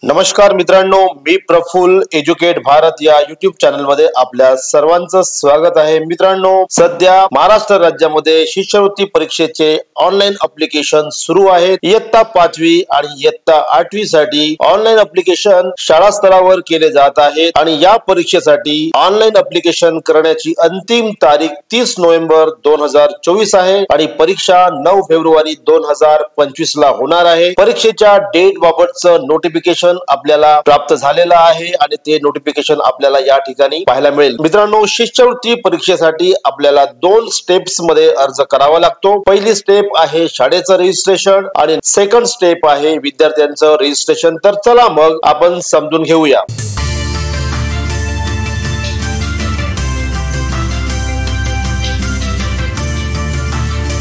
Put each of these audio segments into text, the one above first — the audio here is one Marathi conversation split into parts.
नमस्कार मित्रांनो, मी प्रफुल्ल एज्युकेट भारत या युट्यूब चॅनल मध्ये आपल्या सर्वांचं स्वागत आहे। मित्रांनो, सध्या महाराष्ट्र राज्यामध्ये शिष्यवृत्ती परीक्षेचे ऑनलाईन ऍप्लिकेशन सुरू आहेत। इयत्ता 5वी आणि इयत्ता 8वी साठी ऑनलाईन ऍप्लिकेशन शाळा स्तरावर केले जात आहेत आणि या परीक्षेसाठी ऑनलाईन ऍप्लिकेशन करण्याची अंतिम तारीख 30 नोव्हेंबर 2024 आहे आणि परीक्षा 9 फेब्रुवारी 2025 ला होणार आहे। परीक्षेच्या डेट बाबतचं नोटिफिकेशन आपल्याला प्राप्त झालेला आहे आणि ते नोटिफिकेशन आपल्याला या ठिकाणी पाहायला मिळेल। मित्रांनो, शिष्यवृत्ती परीक्षेसाठी आपल्याला 2 स्टेप्स मध्ये अर्ज करावा लागतो। पहिली स्टेप आहे शाळेचं रजिस्ट्रेशन आणि सेकंड स्टेप आहे विद्यार्थ्यांचं रजिस्ट्रेशन। तर चला मग आपण समजून घेऊया।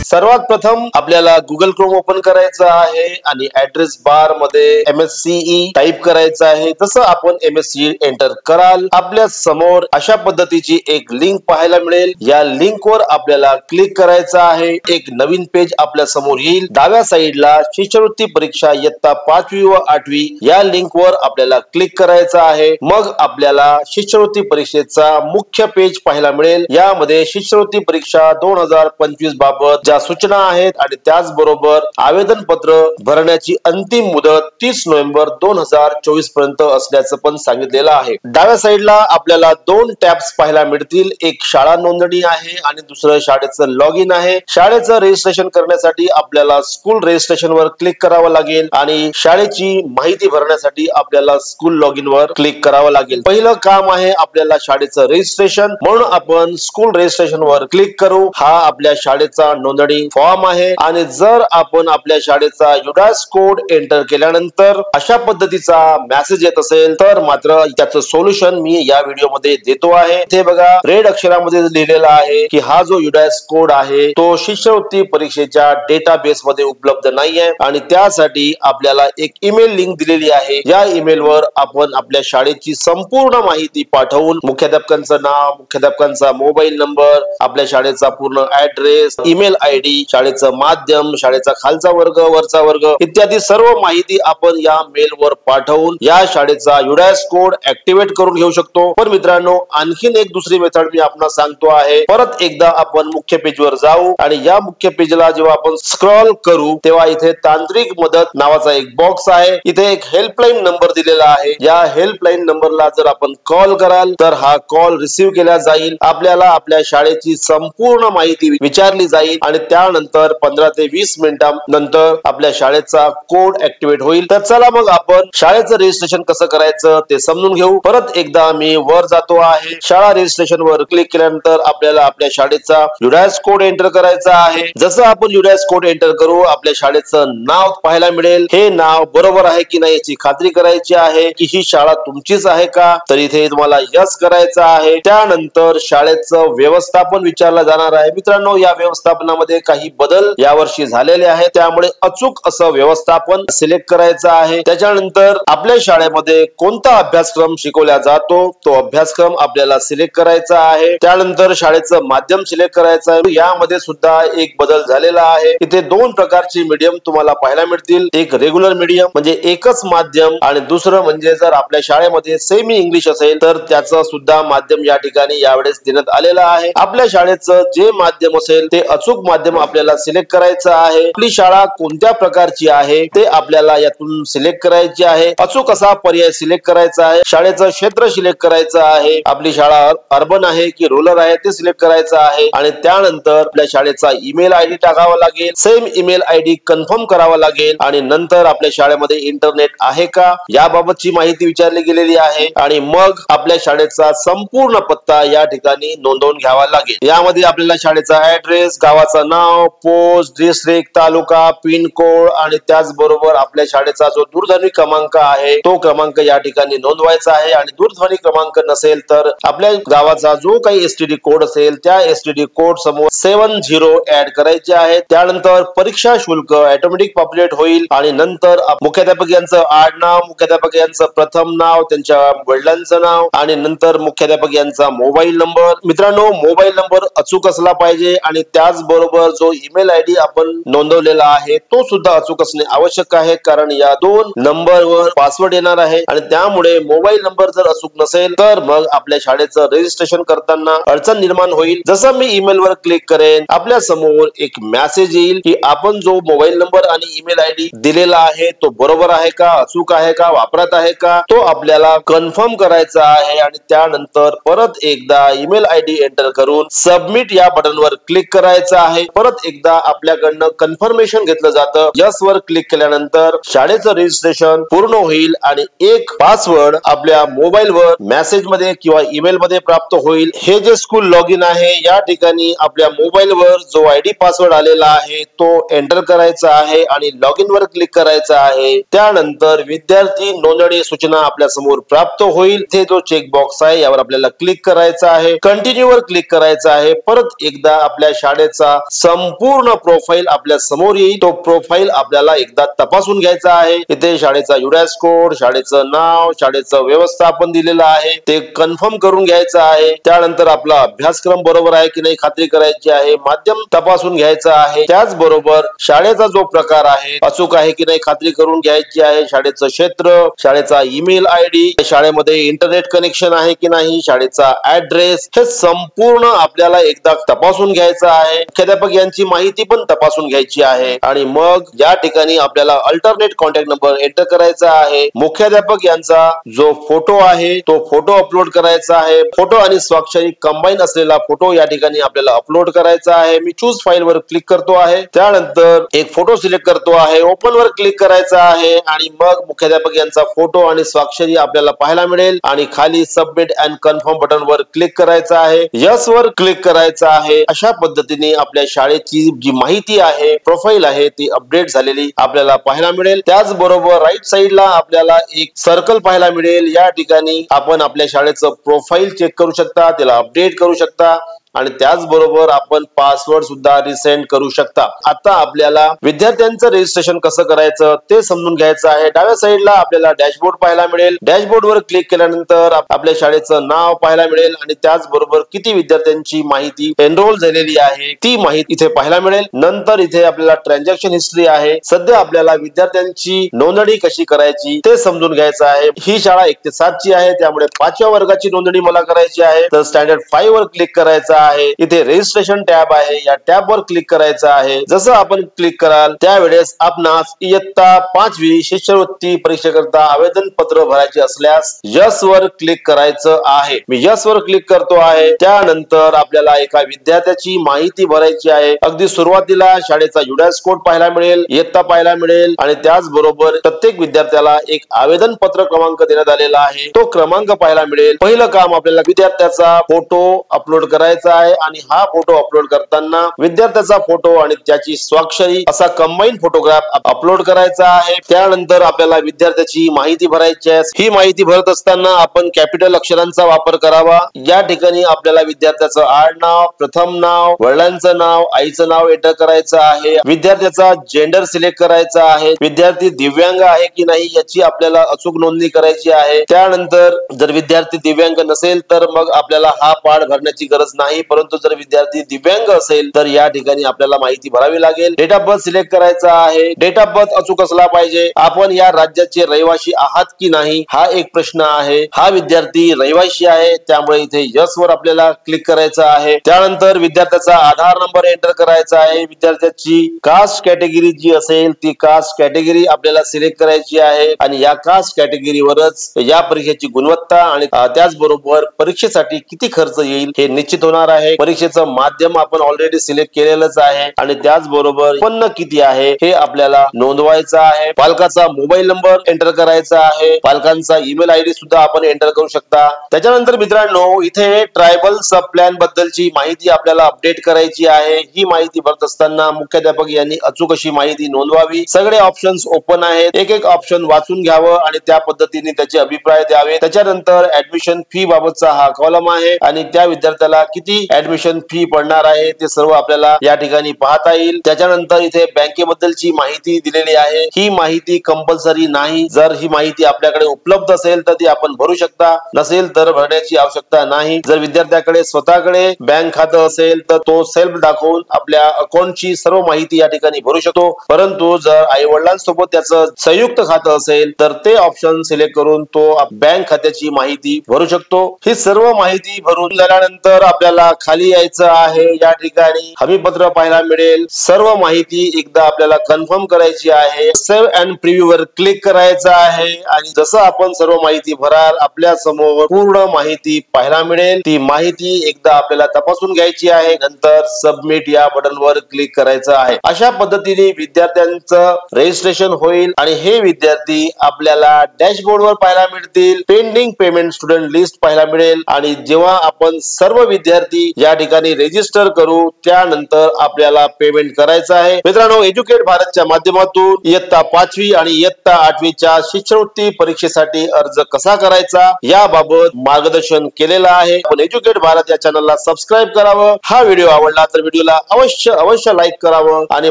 सर्वात प्रथम आपल्याला गुगल क्रोम ओपन करायचं आहे आणि ऍड्रेस बार मध्ये MSCE टाइप करायचं आहे। जसं आपण MSCE एंटर कराल, आपल्या समोर अशा पद्धतीची एक लिंक पाहायला मिळेल। या लिंक वर आपल्याला क्लिक करायचं आहे। एक नवीन पेज आपल्या समोर येईल। डाव्या साईडला शिष्यवृत्ती परीक्षा इयत्ता 5वी व 8वी या लिंक वर आपल्याला क्लिक करायचं आहे। मग आपल्याला शिष्यवृत्ती परीक्षेचा मुख्य पेज पाहायला मिळेल। यामध्ये शिष्यवृत्ती परीक्षा 2025 बाबत सूचना आहेत आणि त्याचबरोबर आवेदन पत्र भरण्याची अंतिम मुदत 30 नोव्हेंबर 2024 पर्यंत असल्याचं पण सांगितलेलं आहे। डाव्या साईडला आपल्याला 2 टॅब्स पाहायला मिळतील। एक शाळा नोंदणी आहे आणि दुसरं शाळेचं लॉग इन आहे। शाळेचं रजिस्ट्रेशन करण्यासाठी आपल्याला स्कूल रजिस्ट्रेशन वर क्लिक करावं लागेल आणि शाळेची माहिती भरण्यासाठी आपल्याला स्कूल लॉग इन वर क्लिक करावं लागेल। पहिलं काम आहे आपल्याला शाळेचं रजिस्ट्रेशन, म्हणून आपण स्कूल रजिस्ट्रेशन वर क्लिक करू। हा आपल्या शाळेचा नोंदणी फॉर्म आहे आणि जर आपण आपल्या शाळेचा युडास कोड एंटर केल्यानंतर अशा पद्धतीचा मेसेज येत असेल तर मात्र त्याचं सोल्युशन मी या व्हिडिओ मध्ये देतो आहे। इथे बघा रेड अक्षरामध्ये लिहिलेला आहे की हा जो युडास कोड आहे तो शिष्यवृत्ती परीक्षेच्या डेटाबेस मध्ये उपलब्ध नाहीये आणि त्यासाठी आपल्याला एक ईमेल लिंक दिलेली आहे। या ईमेल वर आपण आपल्या शाळेची संपूर्ण माहिती पाठवून मुख्याध्यापकांचं नाव, मुख्याध्यापकांचा मोबाईल नंबर, आपल्या शाळेचा पूर्ण ऍड्रेस, ईमेल ID, शाळेचं माध्यम, शाळेचा खालचा वर्ग, वरचा वर्ग इत्यादी सर्व माहिती आपण या मेल वर पाठवून या शाळेचा युडास कोड ऍक्टिव्हेट करून घेऊ शकतो। पण मित्रांनो, आणखीन एक दुसरी मेथड मी आपल्याला सांगतो आहे। परत एकदा आपण मुख्य पेज वर जाऊ आणि या मुख्य पेजला जेव्हा आपण स्क्रॉल करू तेव्हा इथे तांत्रिक मदत नावाचा एक बॉक्स आहे। इथे एक हेल्पलाईन नंबर दिलेला आहे। या हेल्पलाईन नंबरला जर आपण कॉल कराल तर हा कॉल रिसीव्ह केला जाईल। आपल्याला आपल्या शाळेची संपूर्ण माहिती विचारली जाईल आणि त्यानंतर 15 ते 20 मिनिटांनंतर आपल्या शाळेचा कोड ऍक्टिव्हेट होईल। तर चला मग आपण शाळेचं रजिस्ट्रेशन कसं करायचं ते समजून घेऊ। परत एकदा मी वर जातो आहे। शाळा रजिस्ट्रेशन वर क्लिक केल्यानंतर आपल्याला आपल्या शाळेचा युडास कोड एंटर करायचा आहे। जसं आपण युडास कोड एंटर करू आपल्या शाळेचं नाव पाहायला मिळेल। हे नाव बरोबर आहे की नाही याची खात्री करायची आहे की ही शाळा तुमचीच आहे का, तर इथे तुम्हाला यस करायचं आहे। त्यानंतर शाळेचं व्यवस्थापन विचारलं जाणार आहे। मित्रांनो, या व्यवस्थापनामध्ये काही बदल यावर्षी झालेले आहेत, त्यामुळे अचूक असं व्यवस्थापन सिलेक्ट करायचं आहे। त्याच्यानंतर आपल्या शाळेमध्ये कोणता अभ्यासक्रम शिकवला जातो तो अभ्यासक्रम आपल्याला सिलेक्ट करायचा आहे। त्यानंतर शाळेचं माध्यम सिलेक्ट करायचं आहे। यामध्ये सुद्धा एक बदल झालेला आहे। इथे 2 प्रकारची मीडियम तुम्हाला पाहायला मिळतील। एक रेग्युलर मीडियम म्हणजे एकच माध्यम आणि दुसरं म्हणजे जर आपल्या शाळेमध्ये सेमी इंग्लिश असेल तर त्याचं सुद्धा माध्यम या ठिकाणी यावेळेस देण्यात आलेलं आहे। आपल्या शाळेचं जे माध्यम असेल ते अचूक माध्यम आपल्याला सिलेक्ट करायचं आहे। आपली शाळा कोणत्या प्रकारची आहे ते आपल्याला यातून सिलेक्ट करायची आहे। अचूक असा पर्याय सिलेक्ट करायचा आहे। शाळेचं क्षेत्र सिलेक्ट करायचं आहे। आपली शाळा अर्बन आहे की रूरल आहे ते सिलेक्ट करायचं आहे आणि त्यानंतर आपल्या शाळेचा ईमेल ID टाकावा लागेल। सेम ईमेल ID कन्फर्म करावा लागेल आणि नंतर आपल्या शाळेमध्ये इंटरनेट आहे का याबाबतची माहिती विचारली गेलेली आहे आणि मग आपल्या शाळेचा संपूर्ण पत्ता या ठिकाणी नोंदवून घ्यावा लागेल। यामध्ये आपल्याला शाळेचा ऍड्रेस, गावाचं नाव, पोस्ट, डिस्ट्रिक्ट, तालुका, पिन कोड आणि त्याचबरोबर आपल्या शाळेचा जो दूरध्वनी क्रमांक आहे तो क्रमांक या ठिकाणी नोंदवायचा आहे आणि दूरध्वनी क्रमांक नसेल तर आपल्या गावाचा जो काही STD कोड असेल त्या STD कोड समोर 70 ऍड करायचे आहे। त्यानंतर परीक्षा शुल्क ऑटोमॅटिक पॉप्युलेट होईल आणि नंतर मुख्याध्यापक यांचं आडनाव, मुख्याध्यापक यांचं प्रथम नाव, त्यांच्या वडिलांचं नाव आणि नंतर मुख्याध्यापक यांचा मोबाईल नंबर। मित्रांनो, मोबाईल नंबर अचूक असला पाहिजे आणि त्याचबरोबर नंबर जो ईमेल आयडी आपण नोंदवलेला आहे तो सुद्धा अचूक असणे आवश्यक आहे, कारण या दोन नंबरवर पासवर्ड येणार आहे आणि त्यामुळे मोबाईल नंबर जर अचूक नसेल तर मग आपल्या शाळेचं रजिस्ट्रेशन करताना अडचण निर्माण होईल. जसं मी ईमेल वर क्लिक करेन आपल्या समोर एक मेसेज येईल की आपण जो मोबाईल नंबर आणि ईमेल आयडी दिलेला आहे तो बरोबर आहे का, अचूक आहे का, वापरात आहे का, तो आपल्याला कन्फर्म करायचा आहे आणि त्यानंतर परत एकदा ईमेल आयडी एंटर करून सबमिट या बटनवर क्लिक करायचं आहे. परत एकदा आपल्याकडनं कन्फर्मेशन घेतलं जातं. यस वर क्लिक केल्यानंतर शाळेचं रजिस्ट्रेशन पूर्ण होईल आणि एक पासवर्ड आपल्या मोबाईल वर मेसेज मध्ये किंवा ईमेल मध्ये प्राप्त होईल. हे जे स्कूल लॉग इन आहे या ठिकाणी आपल्या मोबाईल वर जो आयडी पासवर्ड आलेला आहे तो एंटर करायचा आहे आणि लॉग इन वर क्लिक करायचा आहे. त्यानंतर विद्यार्थी नोंदणी सूचना आपल्या समोर प्राप्त होईल. ते जो चेक बॉक्स आहे यावर आपल्याला क्लिक करायचा आहे, कंटिन्यू वर क्लिक करायचा आहे. परत एकदा आपल्या शाळेचा संपूर्ण प्रोफाईल आपल्या समोर येईल. तो प्रोफाईल आपल्याला एकदा तपासून घ्यायचा आहे. इथे शाळेचा युडास कोड, शाळेचं नाव, शाळेचं व्यवस्थापन दिलेलं आहे ते कन्फर्म करून घ्यायचं आहे. त्यानंतर आपला अभ्यासक्रम बरोबर आहे की नाही खात्री करायची आहे, माध्यम तपासून घ्यायचं आहे. त्याचबरोबर शाळेचा जो प्रकार आहे अचूक आहे की नाही खात्री करून घ्यायची आहे. शाळेचं क्षेत्र, शाळेचा ईमेल आयडी, शाळेमध्ये इंटरनेट कनेक्शन आहे की नाही, शाळेचा ऍड्रेस, हे संपूर्ण आपल्याला एकदा तपासून घ्यायचं आहे. मुख्याध्यापक यांची माहिती पण तपासून घ्यायची आहे आणि मग या ठिकाणी आपल्याला अल्टरनेट कॉन्टॅक्ट नंबर एंटर करायचा आहे. मुख्याध्यापक यांचा जो फोटो आहे तो फोटो अपलोड करायचा आहे. फोटो आणि स्वाक्षरी कंबाईन असलेला फोटो या ठिकाणी आपल्याला अपलोड करायचा आहे. मी चूज फाईल वर क्लिक करतो आहे. त्यानंतर एक फोटो सिलेक्ट करतो आहे, ओपन वर क्लिक करायचा आहे आणि मग मुख्याध्यापक यांचा फोटो आणि स्वाक्षरी आपल्याला पाहायला मिळेल आणि खाली सबमिट अँड कन्फर्म बटन वर क्लिक करायचा आहे. यस वर क्लिक करायचा आहे. अशा पद्धतीने आपल्या शाळेची जी माहिती आहे, प्रोफाईल आहे ती अपडेट झालेली आपल्याला पाहायला मिळेल. त्याचबरोबर राईट साइडला आपल्याला एक सर्कल पाहायला मिळेल. या ठिकाणी आपण आपल्या शाळेचं प्रोफाईल चेक करू शकता, त्याला अपडेट करू शकता आणि त्याचबरोबर आपण पासवर्ड सुद्धा रिसेंड करू शकता. आता आपल्याला विद्यार्थ्यांचं रजिस्ट्रेशन कसं करायचं ते समजून घ्यायचं आहे. डाव्या साईडला आपल्याला डॅशबोर्ड पाहायला मिळेल. डॅशबोर्ड वर क्लिक केल्यानंतर आपल्या शाळेचं नाव पाहायला मिळेल आणि त्याचबरोबर किती विद्यार्थ्यांची माहिती एनरोल झालेली आहे ती माहिती इथे पाहायला मिळेल. नंतर इथे आपल्याला ट्रान्झॅक्शन हिस्ट्री आहे. सध्या आपल्याला विद्यार्थ्यांची नोंदणी कशी करायची ते समजून घ्यायचं आहे. ही शाळा 1 ते 7 ची आहे, त्यामुळे 5व्या वर्गाची नोंदणी मला करायची आहे. तर स्टँडर्ड 5 वर क्लिक करायचं आहे. इथे रजिस्ट्रेशन टॅब आहे, या टॅब वर क्लिक करायचं आहे. जसं आपण क्लिक कराल त्यावेळेस आपणास इयत्ता 5वी शिष्यवृत्ती परीक्षेकरता आवेदन पत्र भरायचे असल्यास यस वर क्लिक करायचं आहे. मी यस वर क्लिक करतो आहे. त्यानंतर आपल्याला एका विद्यार्थ्याची माहिती भरायची आहे. अगदी सुरुवातीला शाळेचा युडास कोड पाहायला मिळेल, इयत्ता पाहायला मिळेल आणि त्याचबरोबर प्रत्येक विद्यार्थ्याला एक आवेदन पत्र क्रमांक देण्यात आलेला आहे, तो क्रमांक पाहायला मिळेल. पहिलं काम आपल्याला विद्यार्थ्याचा फोटो अपलोड करायचा आहे आणि हा फोटो अपलोड करताना विद्यार्थ्याचा फोटो आणि त्याची स्वाक्षरी असा कंबाईन फोटोग्राफ अपलोड करायचा आहे. त्यानंतर आपल्याला विद्यार्थ्याची माहिती भरायची आहे. ही माहिती भरत असताना आपण कॅपिटल अक्षरांचा वापर करावा. या ठिकाणी आपल्याला विद्यार्थ्याचं आडनाव, प्रथम नाव, वडिलांचं नाव, आईचं नाव एंटर करायचं आहे. विद्यार्थ्याचा जेंडर सिलेक्ट करायचा आहे. विद्यार्थी दिव्यांग आहे की नाही याची आपल्याला अचूक नोंदणी करायची आहे. त्यानंतर जर विद्यार्थी दिव्यांग नसेल तर मग आपल्याला हा पाठ भरण्याची गरज नाही, परंतु जर विद्यार्थी दिव्यांग असेल तर या ठिकाणी आपल्याला माहिती भरावी लागेल. डेट ऑफ बर्थ सिलेक्ट करायचा आहे. डेट ऑफ बर्थ अचूक असला पाहिजे. आपण या राज्याचे रहिवासी आहात की नाही हा एक प्रश्न आहे. हा विद्यार्थी रहिवासी आहे, त्यामुळे इथे यस वर आपल्याला क्लिक करायचं आहे. त्यानंतर विद्यार्थ्याचा आधार नंबर एंटर करायचा आहे. विद्यार्थ्याची कास्ट कॅटेगरी जी असेल ती कास्ट कॅटेगरी आपल्याला सिलेक्ट करायची आहे आणि या कास्ट कॅटेगरीवरच या परीक्षेची गुणवत्ता आणि त्याचबरोबर परीक्षेसाठी किती खर्च येईल हे निश्चित होणार आहे. परीक्षेचं माध्यम आपण ऑलरेडी सिलेक्ट केलेलंच आहे आणि त्याचबरोबर उत्पन्न किती आहे हे आपल्याला नोंदवायचं आहे. पालकाचा मोबाईल नंबर एंटर करायचा आहे. पालकांचा ईमेल आयडी सुद्धा आपण एंटर करू शकता. त्याच्यानंतर मित्रांनो इथे ट्रायबल सब प्लॅन बद्दलची माहिती आपल्याला अपडेट करायची आहे. ही माहिती भरत असताना मुख्याध्यापक यांनी अचूक अशी माहिती नोंदवावी. सगळे ऑप्शन्स ओपन आहेत. एक एक ऑप्शन वाचून घ्यावं आणि त्या पद्धतीने त्याचे अभिप्राय द्यावे. त्याच्यानंतर ऍडमिशन फी बाबतचा हा कॉलम आहे आणि त्या विद्यार्थ्याला किती किती ऍडमिशन फी पडणार आहे ते सर्व आपल्याला या ठिकाणी पाहता येईल। त्याच्यानंतर इथे बँकेबद्दलची माहिती दिलेली आहे। ही माहिती कंपल्सरी नाही, जर ही माहिती आपल्याकडे उपलब्ध असेल तर ती आपण भरू शकता, नसेल तर भरण्याची आवश्यकता नाही। जर विद्यार्थ्याकडे स्वतःकडे बँक खातं असेल तर तो सेल्फ दाखवून आपल्या अकाउंटची सर्व माहिती या ठिकाणी भरू शकतो, परंतु जर आई वडिलांसोबत त्याचं संयुक्त खातं असेल तर ते ऑप्शन सिलेक्ट करून तो बँक खात्याची माहिती भरू शकतो। ही सर्व माहिती भरून झाल्यानंतर आपल्याला खाली यायचं आहे। या ठिकाणी हमीपत्र पाहायला मिळेल। सर्व माहिती एकदा आपल्याला कन्फर्म करायची आहे। सेव्ह अँड प्रिव्ह्यू वर क्लिक करायचं आहे आणि जसं आपण सर्व माहिती भराल आपल्या समोर पूर्ण माहिती पाहायला मिळेल। ती माहिती एकदा आपल्याला तपासून घ्यायची आहे, नंतर सबमिट या बटन वर क्लिक करायचं आहे। अशा पद्धतीने विद्यार्थ्यांचं रजिस्ट्रेशन होईल आणि हे विद्यार्थी आपल्याला डॅशबोर्ड वर पाहायला मिळतील। पेंडिंग पेमेंट स्टुडंट लिस्ट पाहायला मिळेल आणि जेव्हा आपण सर्व विद्यार्थी या ठिकाणी रजिस्टर करू त्यानंतर आपल्याला पेमेंट करायचं आहे। मित्रांनो, एज्युकेट भारतच्या माध्यमातून इयत्ता 5वी आणि इयत्ता 8वीच्या शिष्यवृत्ती परीक्षेसाठी अर्ज कसा करायचा याबाबत मार्गदर्शन केलेलं आहे। आपण एज्युकेट भारत या चॅनलला सबस्क्राईब करावं। हा व्हिडिओ आवडला तर व्हिडिओला अवश्य लाईक करावं आणि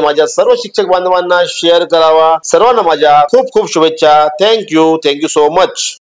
माझ्या सर्व शिक्षक बांधवांना शेअर करावा। सर्वांना माझ्या खूप खूप शुभेच्छा। Thank you so much.